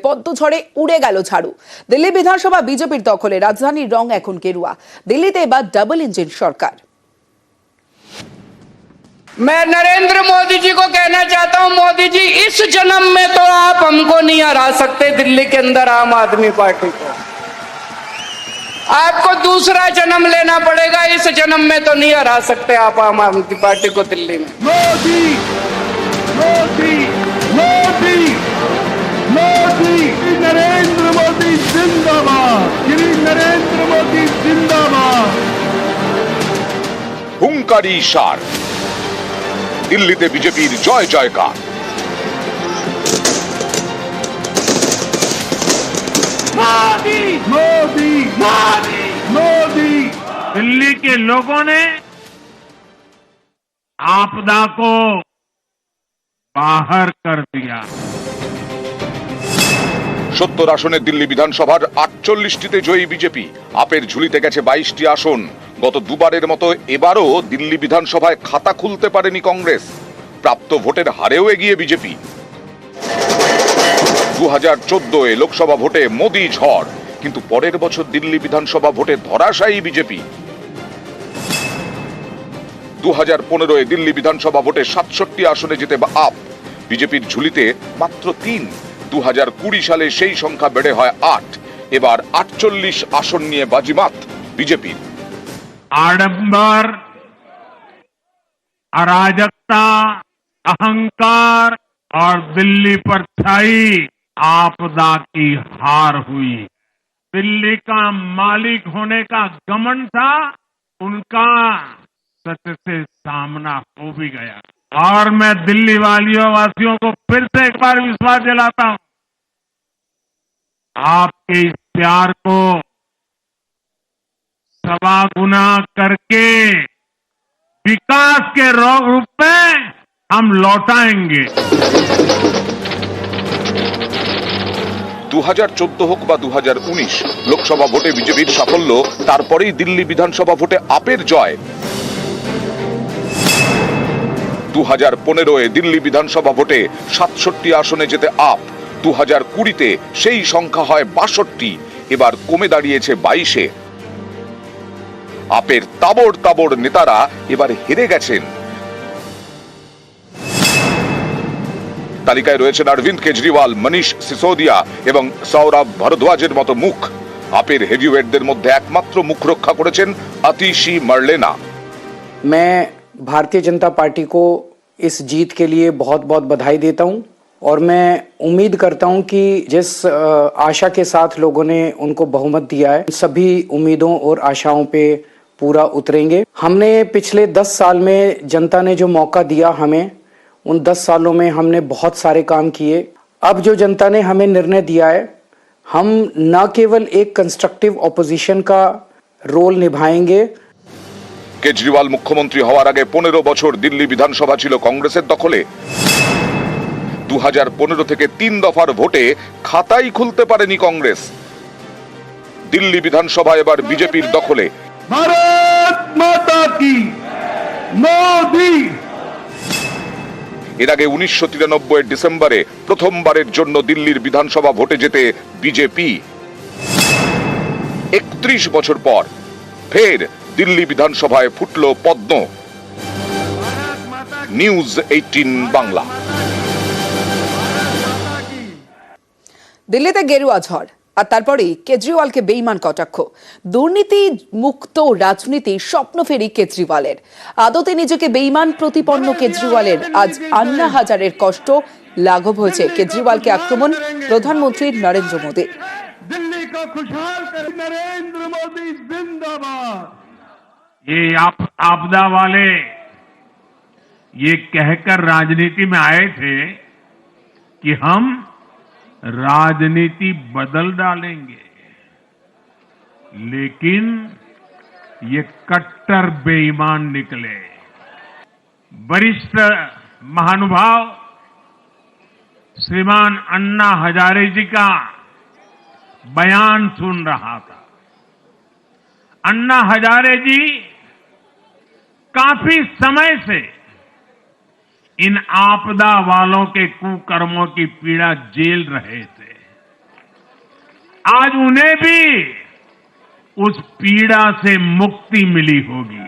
পদ্ম ঝড়ে উড়ে গেল ঝাড়ু। দিল্লি বিধানসভা বিজেপির দখলে, রাজধানীর রং এখন গেরুয়া। দিল্লিতে এবার ডাবল ইঞ্জিন সরকার। मैं नरेंद्र मोदी जी को कहना चाहता हूं, मोदी जी इस जन्म में तो आप हमको नहीं हरा सकते, दिल्ली के अंदर आम आदमी पार्टी को। आपको दूसरा जन्म लेना पड़ेगा, इस जन्म में तो नहीं हरा सकते आप आम आदमी पार्टी को दिल्ली में। मोदी मोदी मोदी मोदी नरेंद्र मोदी जिंदाबाद, श्री नरेंद्र मोदी जिंदाबाद। হুঙ্কারি সার, দিল্লিতে বিজেপির জয় জয়কার। मोदी मोदी मोदी मोदी। दिल्ली के लोगों ने आपदा को बाहर कर दिया। 70 আসনে দিল্লি বিধানসভার 48টিতে জয়ী বিজেপি। আপের ঝুলিতে গেছে 22টি আসন। গত দুবারের মতো এবারও দিল্লি বিধানসভায় খাতা খুলতে পারেনি কংগ্রেস। প্রাপ্ত ভোটের হারেও এগিয়ে বিজেপি। 2014 লোকসভা ভোটে মোদি ঝড়, কিন্তু পরের বছর দিল্লি বিধানসভা ভোটে ধরাশায়ী বিজেপি। 2015 দিল্লি বিধানসভা ভোটে 67 আসনে জিতে আপ। বিজেপির ঝুলিতে মাত্র 3। 2020 সালে সেই সংখ্যা বেড়ে হয় 8। এবার 48 আসন নিয়ে বাজিমাত বিজেপির। आडंबर, अराजकता, अहंकार और दिल्ली पर छाई आपदा की हार हुई। दिल्ली का मालिक होने का घमंड था, उनका सच से सामना हो भी गया। और मैं दिल्ली वासियों को फिर से एक बार विश्वास दिलाता हूं, आपके इस प्यार को सवा गुना करके विकास के रूप में हम लौटाएंगे। 2014 হোক বা 2019 লোকসভা ভোটে বিজেপির সাফল্য, তারপরেই দিল্লি বিধানসভা ভোটে আপের জয়। 2015 দিল্লি বিধানসভা ভোটে 67 আসনে যেতে আপ। 2020 সেই সংখ্যা হয় 62, এবার কমে দাঁড়িয়েছে 22-এ। আপের তাবড় তাবড় নেতারা এবার হেরে গেছেন। তালিকায় রয়েছেন অরবিন্দ কেজরিওয়াল, মনীষ সিসোদিয়া এবং সৌরভ ভরদ্বাজের মতো মুখ। আপের হেভিওয়েটদের মধ্যে একমাত্র মুখ রক্ষা করেছেন আতিশি মার্লেনা। मैं भारतीय जनता पार्टी को इस जीत के लिए बहुत बहुत बधाई देता हूं और मैं उम्मीद करता हूं कि जिस आशा के साथ लोगों ने उनको बहुमत दिया है, सभी उम्मीदों और आशाओं पे पूरा उतरेंगे। हमने पिछले 10 साल में जनता ने जो मौका दिया हमें, उन 10 सालों में हमने बहुत सारे काम किए। अब जो जनता ने हमें निर्णय दिया है, हम न केवल एक कंस्ट्रक्टिव ऑपोजिशन का रोल निभाएंगे। কেজরিওয়াল মুখ্যমন্ত্রী হওয়ার আগে 15 বছর দিল্লি বিধানসভা ছিল কংগ্রেসের দখলে। 2015 থেকে 3 দফার ভোটে খাতাই খুলতে পারেনি কংগ্রেস। দিল্লি বিধানসভা এবার বিজেপির দখলে। भारत माता की मोदी। এর আগে 1993 ডিসেম্বরে প্রথমবারের জন্য দিল্লির বিধানসভা ভোটে যেতে বিজেপি। 31 বছর পর ফের দিল্লি বিধানসভায় ফুটল পদ্ম। নিউজ 18 বাংলা। দিল্লিতে গেরুয়া ঝড়, আর তারপরেই কেজরিওয়ালকে বেইমান কটাক্ষ। দুর্নীতি মুক্ত রাজনীতি স্বপ্ন ফেরি কেজরিওয়ালের। আদতে নিজেকে বেইমান প্রতিপন্ন কেজরিওয়ালের আজ আন্না হাজারের কষ্ট লাঘব হয়েছে। কেজরিওয়ালকে আক্রমণ প্রধানমন্ত্রী নরেন্দ্র মোদী। दिल्ली को खुशहाल कर नरेंद्र मोदी जिंदाबाद। ये आपदा वाले ये कहकर राजनीति में आए थे कि हम राजनीति बदल डालेंगे, लेकिन ये कट्टर बेईमान निकले। वरिष्ठ महानुभाव श्रीमान अन्ना हजारे जी का बयान सुन रहा था। अन्ना हजारे जी काफी समय से इन आपदा वालों के कुकर्मों की पीड़ा झेल रहे थे। आज उन्हें भी उस पीड़ा से मुक्ति मिली होगी।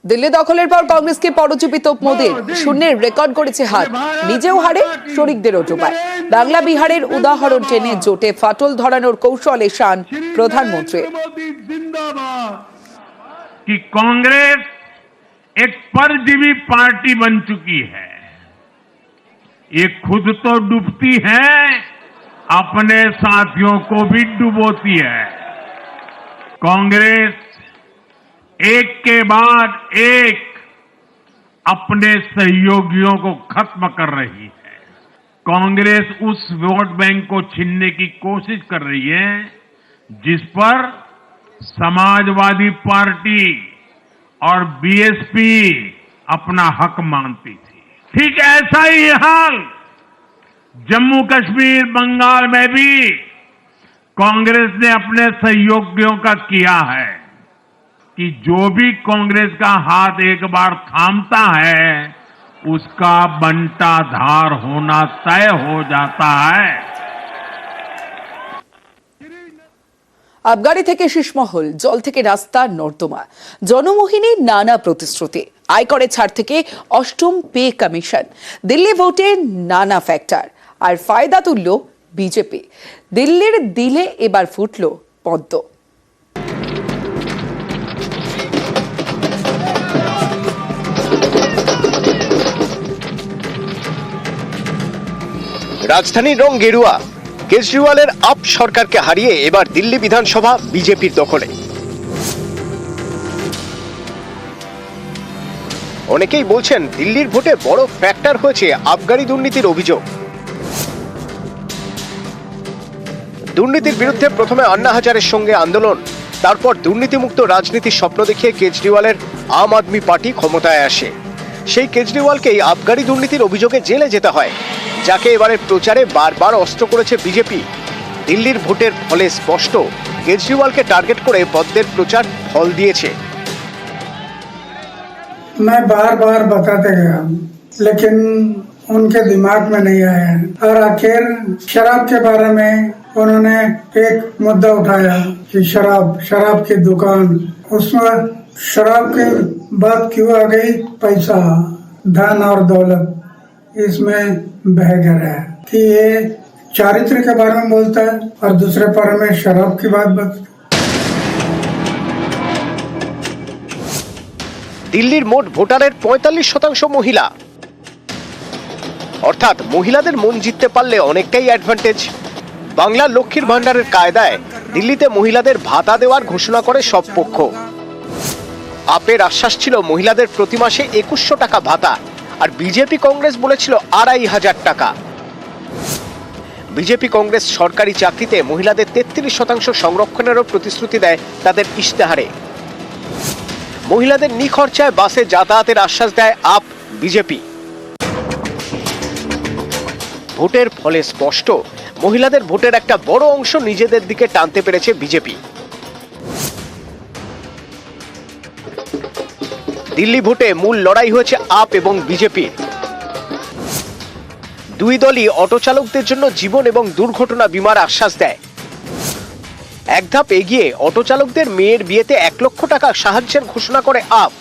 দিল্লি দখলের পর কংগ্রেসকে পরজীবিত মোদীর শূন্যের রেকর্ড করেছে হার, নিজেও হারে শরিকদেরও ডোবায়। বাংলা বিহারের উদাহরণ টেনে জোটে ফাটল ধরানোর কৌশলে শান প্রধানমন্ত্রী। कि कांग्रेस एक परजीवी पार्टी बन चुकी है, ये खुद तो डूबती है, अपने साथियों को भी डुबोती है। कांग्रेस एक के बाद एक अपने सहयोगियों को खत्म कर रही है। कांग्रेस उस वोट बैंक को छीनने की कोशिश कर रही है जिस पर समाजवादी पार्टी और बीएसपी अपना हक मानती थी। ठीक ऐसा ही हाल जम्मू कश्मीर, बंगाल में भी कांग्रेस ने अपने सहयोगियों का किया है कि जो भी कांग्रेस का हाथ एक बार थामता है उसका बंटाधार होना तय हो जाता है। আবগারি থেকে শীষমহল, জল থেকে রাস্তা, নর্দমা, জনমোহিনী নানা প্রতিশ্রুতি, আয়করে ছাড় থেকে অষ্টম পে কমিশন, দিল্লি ভোটে নানা ফ্যাক্টর, আর ফায়দা তুলল বিজেপি। দিল্লির দিলে এবার ফুটল পদ্ম। রাজধানীর রং গেরুয়া। কেজরিওয়ালের আপ সরকারকে হারিয়ে এবার দিল্লি বিধানসভা বিজেপির দখলে। অনেকেই বলছেন দিল্লির ভোটে বড় ফ্যাক্টর হয়েছে আবগারি দুর্নীতির অভিযোগ। দুর্নীতির বিরুদ্ধে প্রথমে আন্না হাজারের সঙ্গে আন্দোলন, তারপর দুর্নীতিমুক্ত রাজনীতির স্বপ্ন দেখিয়ে কেজরিওয়ালের আম আদমি পার্টি ক্ষমতায় আসে। সেই কেজরিওয়ালকেই আবগারি দুর্নীতির অভিযোগে জেলে যেতে হয়, যাকে এবারে প্রচারে বারবার অস্ত্র করেছে বিজেপি। দিল্লির ভোটের ফলে স্পষ্ট কেজরিওয়ালকে টার্গেট করে পদ্মের প্রচার ফল দিয়েছে। मैं बार बार बताते गया लेकिन उनके दिमाग में नहीं आया और आखिर शराब के बारे में उन्होंने एक मुद्दा उठाया कि शराब की दुकान, उसमें शराब की बात क्यों आ गई? पैसा, धन और दौलत इसमें बह गया है कि ये चारित्र के बारे में बोलता है और दूसरे बारे में शराब की बात बता। দিল্লির মোট ভোটারের 45% মহিলা, অর্থাৎ মহিলাদের মন জিততে পারলে অনেকটাই অ্যাডভান্টেজ। বাংলার লক্ষ্মীর ভান্ডারের কায়দায় দিল্লিতে মহিলাদের ভাতা দেওয়ার ঘোষণা করে সব পক্ষ। আপের আশ্বাস ছিল মহিলাদের প্রতি মাসে 2100 টাকা ভাতা, আর বিজেপি কংগ্রেস বলেছিল 2500 টাকা। বিজেপি কংগ্রেস সরকারি চাকরিতে মহিলাদের 33% সংরক্ষণেরও প্রতিশ্রুতি দেয় তাদের ইশতেহারে। মহিলাদের নিখরচায় বাসে যাতায়াতের আশ্বাস দেয় আপ বিজেপি। ভোটের ফলে স্পষ্ট মহিলাদের ভোটের একটা বড় অংশ নিজেদের দিকে টানতে পেরেছে বিজেপি। দিল্লি ভোটে মূল লড়াই হয়েছে আপ এবং বিজেপির। দুই দলই অটো চালকদের জন্য জীবন এবং দুর্ঘটনা বীমার আশ্বাস দেয়। এক ধাপ এগিয়ে অটো চালকদের মেয়ের বিয়েতে 1 লক্ষ টাকা সাহায্যের ঘোষণা করে আপ।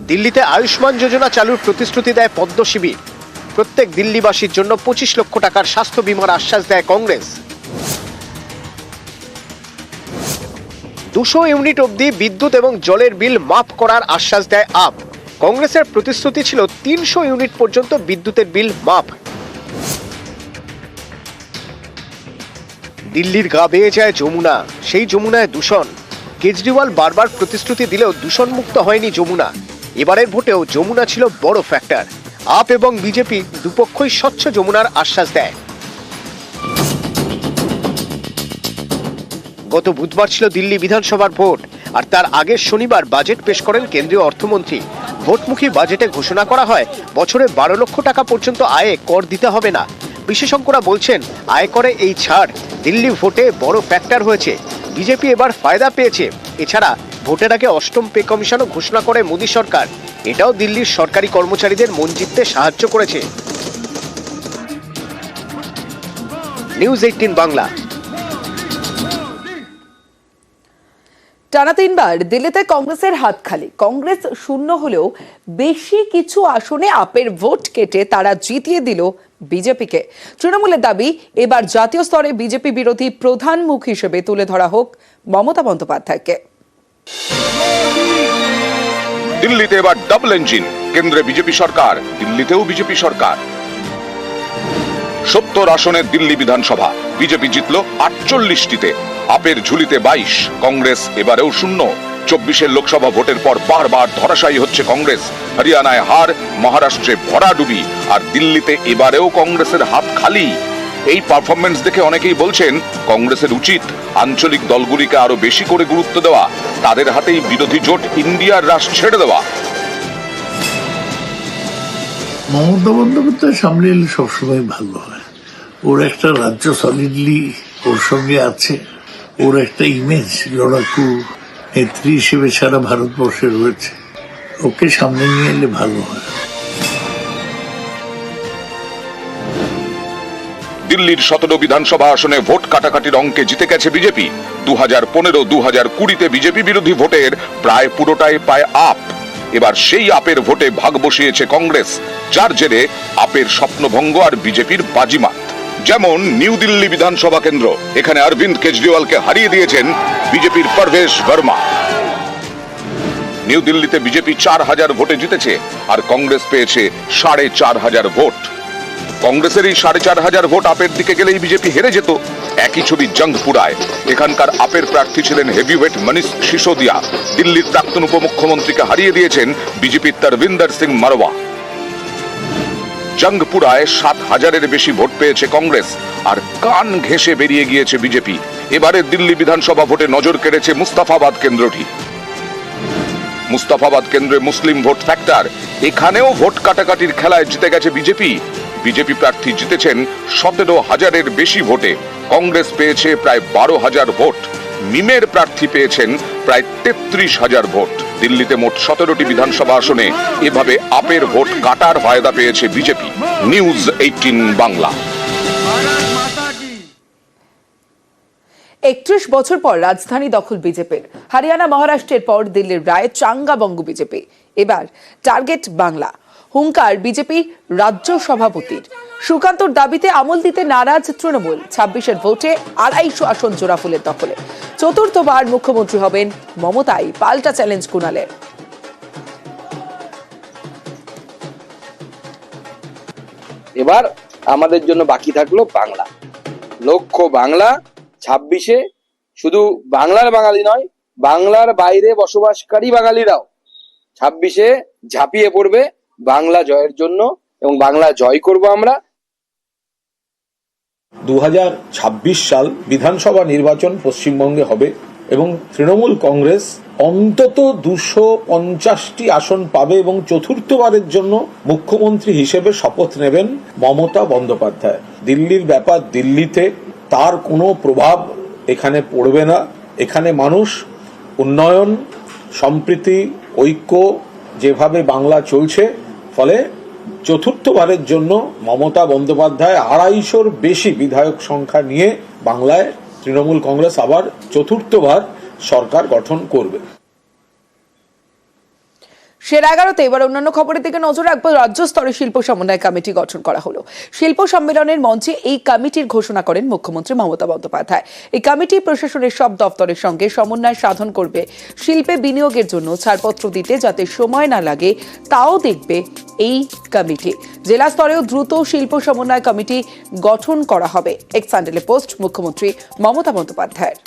দিল্লিতে আয়ুষ্মান যোজনা চালুর প্রতিশ্রুতি দেয় পদ্ম শিবির। প্রত্যেক দিল্লিবাসীর জন্য 25 লক্ষ টাকার স্বাস্থ্য বীমার আশ্বাস দেয় কংগ্রেস। 200 ইউনিট অবধি বিদ্যুৎ এবং জলের বিল মাফ করার আশ্বাস দেয় আপ। কংগ্রেসের প্রতিশ্রুতি ছিল 300 ইউনিট পর্যন্ত বিদ্যুতের বিল মাফ। দিল্লির গা বেয়ে যায় যমুনা, সেই যমুনায় দূষণ। কেজরিওয়াল বারবার প্রতিশ্রুতি দিলেও দূষণ মুক্ত হয়নি যমুনা। এবারের ভোটেও যমুনা ছিল বড় ফ্যাক্টর। আপ এবং বিজেপি দুপক্ষই স্বচ্ছ যমুনার আশ্বাস দেয়। গত বুধবার ছিল দিল্লি বিধানসভার ভোট, আর তার আগের শনিবার বাজেট পেশ করেন কেন্দ্রীয় অর্থমন্ত্রী। ভোটমুখী বাজেটে ঘোষণা করা হয় বছরে 12 লক্ষ টাকা পর্যন্ত আয়ে কর দিতে হবে না। বিশেষজ্ঞরা বলছেন আয়করে এই ছাড় দিল্লি ভোটে বড় ফ্যাক্টর হয়েছে। বিজেপি এবার ফায়দা পেয়েছে। এছাড়া ভোটের আগে অষ্টম পে কমিশনও ঘোষণা করে মোদী সরকার। এটাও দিল্লির সরকারি কর্মচারীদের মন জিততে সাহায্য করেছে। নিউজ 18 বাংলা। টানা 3 বার দিল্লিতে কংগ্রেসের হাত খালি। কংগ্রেস শূন্য হলেও বেশি কিছু আসনে আপের ভোট কেটে তারা জিতিয়ে দিল বিজেপিকে। তৃণমূলের দাবি, এবার জাতীয় স্তরে বিজেপি বিরোধী প্রধান মুখ হিসেবে তুলে ধরা হোক মমতা বন্দ্যোপাধ্যায়কে। দিল্লিতে এবার ডাবল ইঞ্জিন, কেন্দ্রে বিজেপি সরকার, দিল্লিতেও বিজেপি সরকার। 70 আসনের দিল্লি বিধানসভা, বিজেপি জিতল 48টিতে, আপের ঝুলিতে 22, কংগ্রেস এবারেও শূন্য। 24 লোকসভা ভোটের পর বারবার ধরাশায়ী হচ্ছে কংগ্রেস। হরিয়ানায় হার, মহারাষ্ট্রে ভরাডুবি, আর দিল্লিতে এবারেও কংগ্রেসের হাত খালি। এই পারফরমেন্স দেখে অনেকেই বলছেন কংগ্রেসের উচিত আঞ্চলিক দলগুলিকে আরো বেশি করে গুরুত্ব দেওয়া, তাদের হাতেই বিরোধী জোট ইন্ডিয়ার রাশ ছেড়ে দেওয়া। মমতা বন্দ্যোপাধ্যায় সামনে এলে সবসময় ভালো হয়। ওর একটা রাজ্য সলিডলি ওর সঙ্গে আছে, ওর একটা ইমেজ লড়াকু নেত্রী হিসেবে সারা ভারতবর্ষে রয়েছে। ওকে সামনে নিয়ে এলে ভালো হয়। দিল্লির 17 বিধানসভা আসনে ভোট কাটাকাটির অঙ্কে জিতে গেছে বিজেপি। 2015-2020-তে বিজেপি বিরোধী ভোটের প্রায় পুরোটাই পায় আপ। এবার সেই আপের ভোটে ভাগ বসিয়েছে কংগ্রেস, যার জেরে আপের স্বপ্নভঙ্গ আর বিজেপির বাজিমাত। যেমন নিউ দিল্লি বিধানসভা কেন্দ্র, এখানে অরবিন্দ কেজরিওয়ালকে হারিয়ে দিয়েছেন বিজেপির পারভেশ বর্মা। নিউ দিল্লিতে বিজেপি 4000 ভোটে জিতেছে আর কংগ্রেস পেয়েছে 4500 ভোট। কংগ্রেসের এই 4500 ভোট আপের দিকে গেলেই বিজেপি হেরে যেত। একই ছবি জঙ্গপুরায়, এখানকার আপের প্রার্থী ছিলেন হেভিওয়েট মনীষ সিসোদিয়া। দিল্লির প্রাক্তন উপমুখ্যমন্ত্রীকে হারিয়ে দিয়েছেন বিজেপির তরবিন্দর সিং মারওয়া। জঙ্গপুরায় 7000-এর বেশি ভোট পেয়েছে কংগ্রেস, আর কান ঘেঁষে বেরিয়ে গিয়েছে বিজেপি। এবারে দিল্লি বিধানসভা ভোটে নজর কেড়েছে মুস্তাফাবাদ কেন্দ্রটি। মুস্তাফাবাদ কেন্দ্রে মুসলিম ভোট ফ্যাক্টর, এখানেও ভোট কাটাকাটির খেলায় জিতে গেছে বিজেপি। বিজেপি প্রার্থী জিতেছেন 17,000-এর বেশি ভোটে, কংগ্রেস পেয়েছে প্রায় 12,000 ভোট, মিমের প্রার্থী পেয়েছেন প্রায় 33,000 ভোট। দিল্লিতে মোট 17টি বিধানসভা আসনে এভাবে আপের ভোট কাটার ফায়দা পেয়েছে বিজেপি। নিউজ 18 বাংলা। 31 বছর পর রাজধানী দখল বিজেপির। হরিয়ানা মহারাষ্ট্রের পর দিল্লির রায়ে চাঙ্গা বঙ্গ বিজেপি। এবার টার্গেট বাংলা। হুঙ্কার বিজেপি রাজ্য সভাপতির। সুকান্তর দাবিতে আমল দিতে নারাজ তৃণমূল। 26-এর ভোটে 250 আসন জোড়াফুলের দখলে। চতুর্থবার মুখ্যমন্ত্রী হবেন মমতাই, পাল্টা চ্যালেঞ্জ কুণালের। এবার আমাদের জন্য বাকি থাকলো বাংলা। লক্ষ্য বাংলা। 26-এ শুধু বাংলার বাঙালি নয়, বাংলার বাইরে বসবাসকারী বাঙালিরাও 26-এ ঝাঁপিয়ে পড়বে বাংলা জয়ের জন্য, এবং বাংলা জয় করব আমরা। 2026 সাল বিধানসভা নির্বাচন পশ্চিমবঙ্গে হবে এবং তৃণমূল কংগ্রেস অন্তত 250টি আসন পাবে এবং চতুর্থবারের জন্য মুখ্যমন্ত্রী হিসেবে শপথ নেবেন মমতা বন্দ্যোপাধ্যায়। দিল্লির ব্যাপার দিল্লিতে, তার কোনো প্রভাব এখানে পড়বে না। এখানে মানুষ উন্নয়ন, সম্প্রীতি, ঐক্য যেভাবে বাংলা চলছে, ফলে চতুর্থবারের জন্য মমতা বন্দ্যোপাধ্যায় 250-র বেশি বিধায়ক সংখ্যা নিয়ে বাংলায় তৃণমূল কংগ্রেস আবার চতুর্থবার সরকার গঠন করবে। সেরা 11তে এবার অন্যান্য খবরের দিকে নজর রাখবো। রাজ্য স্তরে শিল্প সমন্বয় কমিটি গঠন করা হলো। শিল্প সম্মেলনের মঞ্চে এই কমিটির ঘোষণা করেন মুখ্যমন্ত্রী মমতা বন্দ্যোপাধ্যায়। এই কমিটি প্রশাসনের সব দপ্তরের সঙ্গে সমন্বয় সাধন করবে। শিল্পে বিনিয়োগের জন্য ছাড়পত্র দিতে যাতে সময় না লাগে তাও দেখবে এই কমিটি। জেলা স্তরেও দ্রুত শিল্প সমন্বয় কমিটি গঠন করা হবে। এক্স হ্যান্ডেলে পোস্ট মুখ্যমন্ত্রী মমতা বন্দ্যোপাধ্যায়ের।